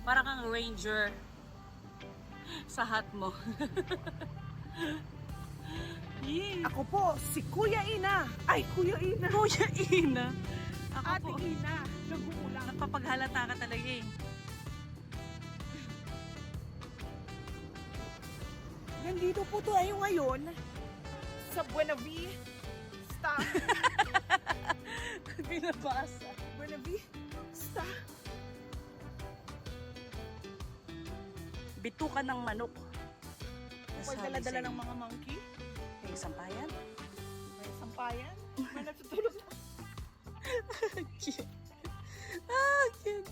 Para kang ranger sa hat mo. Yeah. Ako po, si Kuya Ina. Ay, Kuya Ina. Kuya Ina. Ako Ate po. Ina. Nagumulang. Napapaghalata ka talaga eh. Nandito po tayo ngayon sa Buena Vista. Binabasa. Buena Vista. Bitukan ng manok. May dala-dala ng mga monkey. May sampayan. May sampayan. May natutulog na. Cute. Ah, cute.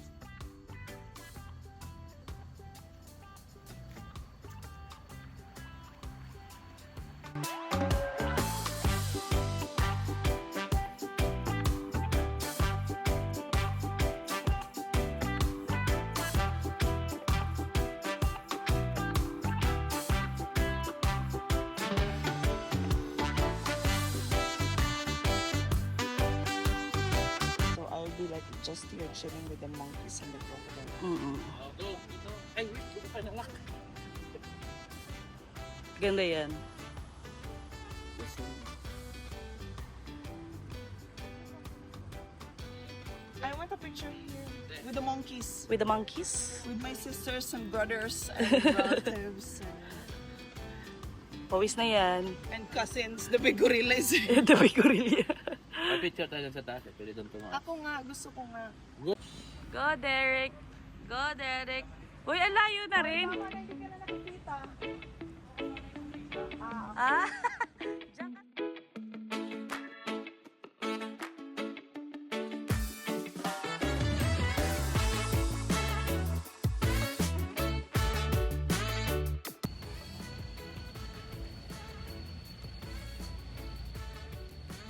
So I'll be like just here chilling with the monkeys and the crocodile. Ay, wait, hindi pa nalak. Ganda yan. I want a picture here with the monkeys. With the monkeys. With my sisters and brothers and relatives Pawis na yan. and cousins. The big gorilla is here. Tabi ko rin yan. May picture tayo sa taas. Pwede doon tumakas. Ako nga, gusto ko nga. Go, Derek. Go, Derek. Uy, ang layo na rin. Mama, hindi ka na nakikita. Ah. Diyan ka.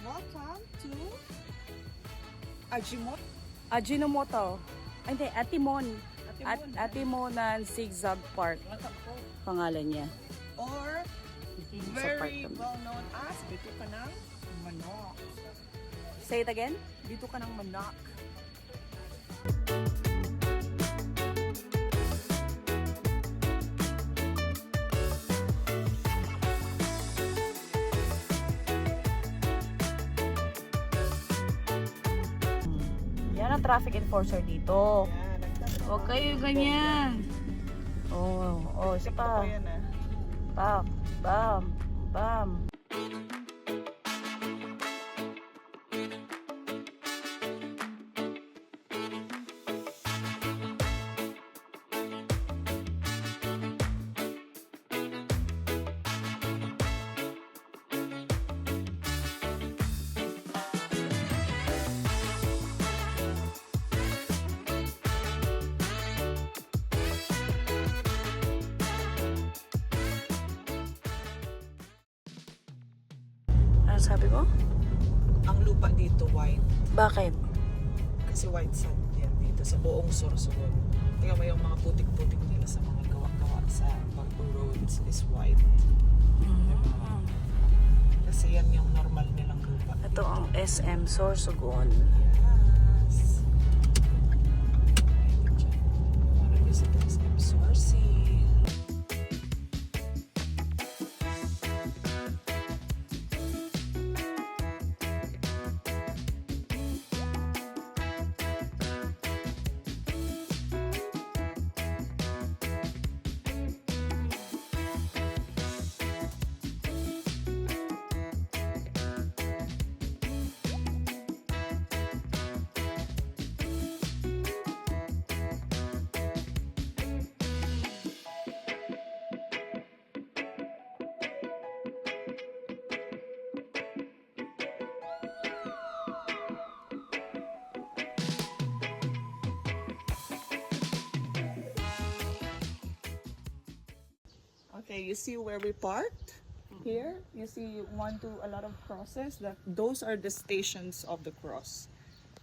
Welcome to Ajimot. Ajinomoto. Ay, hindi. Atimon. Atimon. Atimonan Zigzag Park. Pangalan niya. Or Sa park very naman. well known as Dito ka ng Manok. Say it again. Dito ka ng Manok. Yan ang traffic enforcer dito. Yan, nagtatrabaho. Huwag kayo ganyan. Oh, isa TikTok ko pa. yan ah. Bam, bam, bam. Ano sabi mo? Ang lupa dito white. Bakit? Kasi white sand yan dito sa buong Sorsogon. Tingnan mo yung mga putik-putik nila sa mga gawa-gawa sa Bagbo roads is white. Kasi yan yung normal nilang lupa. Ito ang SM Sorsogon. Yes. Ayun dyan. Wanna visit SM Sorsi. Okay, you see where we parked? Here, you see one to a lot of crosses. Those are the stations of the cross.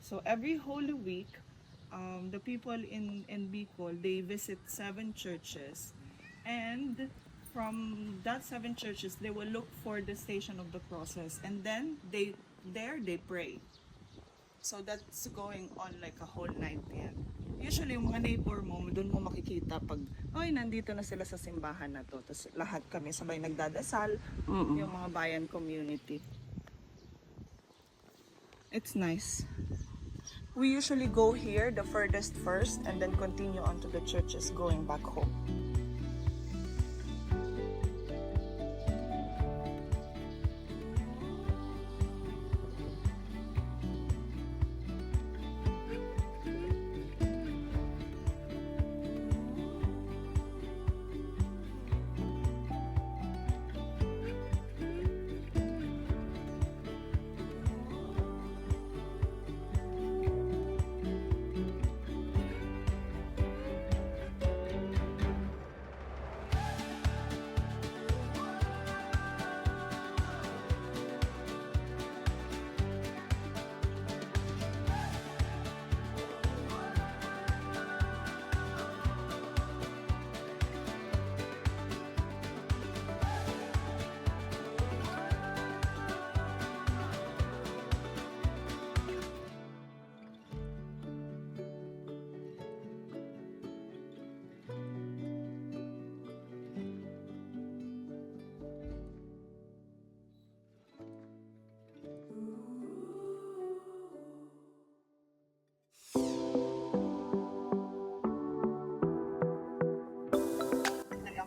So every Holy Week, the people in Bicol, they visit 7 churches, and from that 7 churches, they will look for the station of the crosses, and then they pray. So that's going on like a whole night. Yan. usually yung mga neighbor mo, doon mo makikita pag, oy, nandito na sila sa simbahan na to. Tapos lahat kami sabay nagdadasal, yung mga bayan community. It's nice. We usually go here, the furthest first, and then continue on to the churches going back home.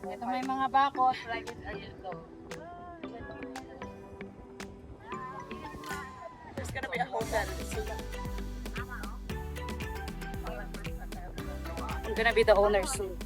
Ito may mga bakod, private area to. There's gonna be a hotel. I'm gonna be the owner soon.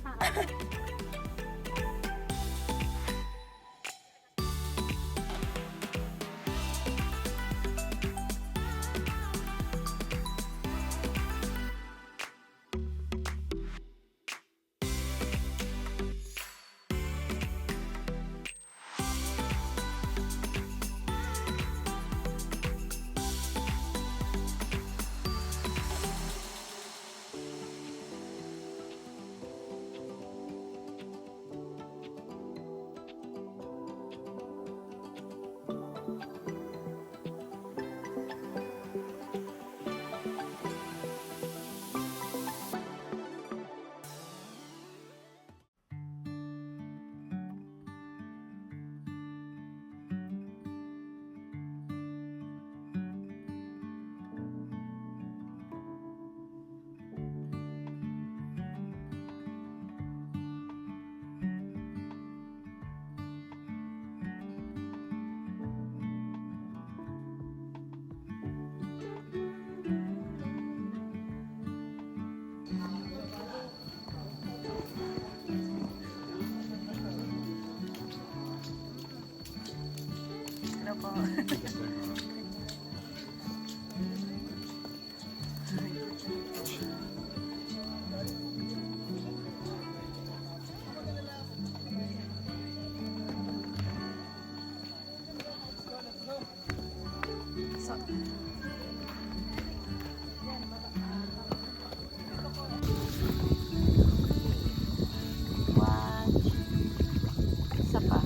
Isa pa.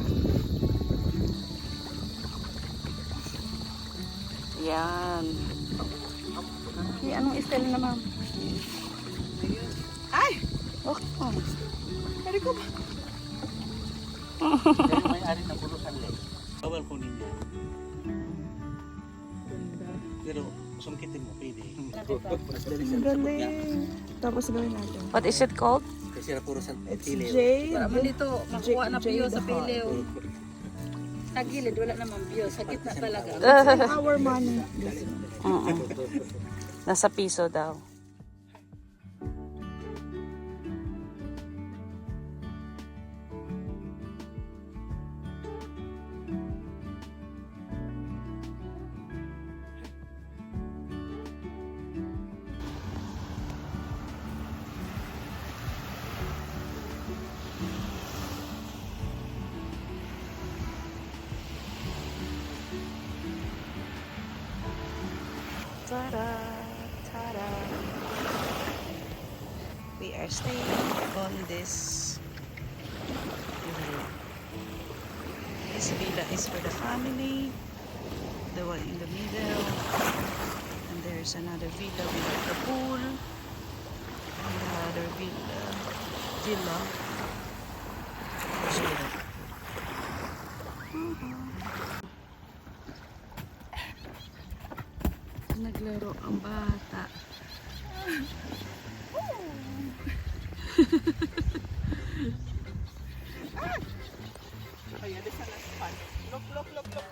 Yan. Anong style na, ma'am? Ay! Oh. Pwede ko ba? Pero may-ari ng Burusan Lake. Bawal kunin niya. Pero sungkitin mo, pwede. Ang galing. Tapos gawin natin. What is it called? Kasi na Burusan It's Pili. Jade. Para man dito, makuha na view sa Jade Pileo. Sa gilid, wala namang view. Sa gitna talaga. Our money. Nasa piso daw. Ta-da! Ta-da! We are staying on this villa. This villa is for the family, the one in the middle, and there's another villa with the pool, and sila. Sila. Naglaro ang bata. Oh yeah, this one is fun. Look, look, look, look.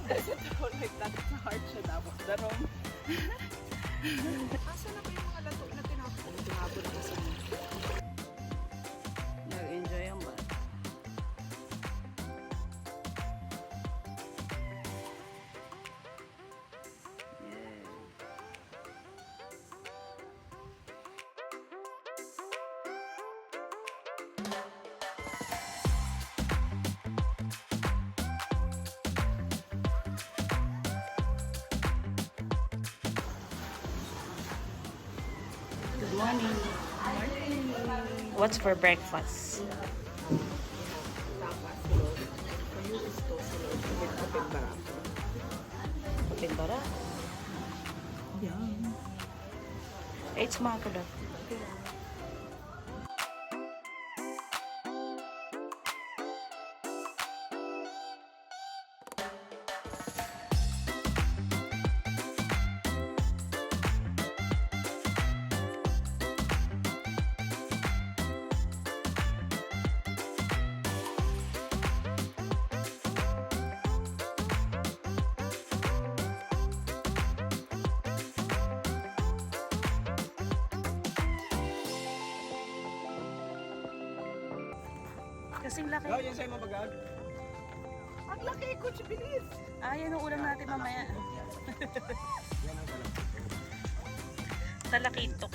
Doesn't hold like that. It's hard siya dapat. Darong. Asa na ba yung mga lato na tinapon? Tinapon na sa mga. Nag-enjoy ang bata. Yeah. Good morning. What's for breakfast? Kapit-bara? Yeah. It's makulat. Kasing laki. Oh, yan sa'yo mabagag. Ang laki ko, bilis. Ah, yan ang ulam natin mamaya. Yan ang kalapit. Talakitok.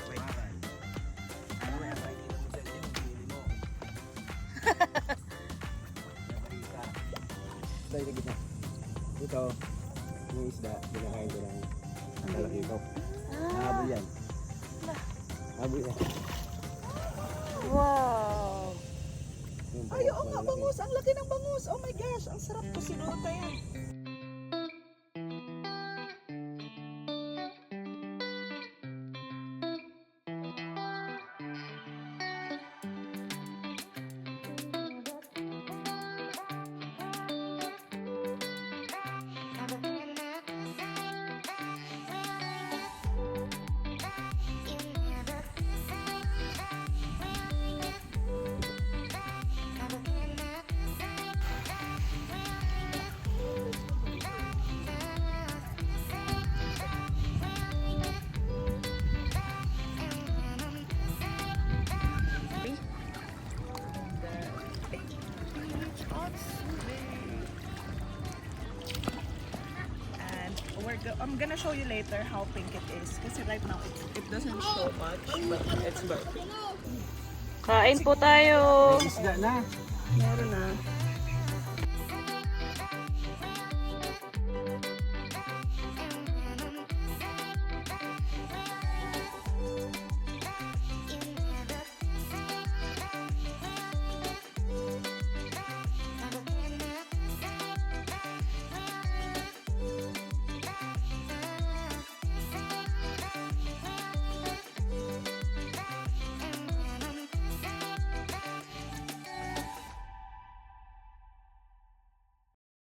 Dahil sa gitna. Ito, yung isda, binakain ko ng talakitok. Habol yan. Habol yan. Wow! Ay, oo nga, bangus. Ang laki ng bangus. Oh my gosh, ang sarap to sinuta yan. I'm gonna show you later how pink it is. Kasi right now it doesn't show much, but it's burnt. Kain po tayo! Isda na. Meron na.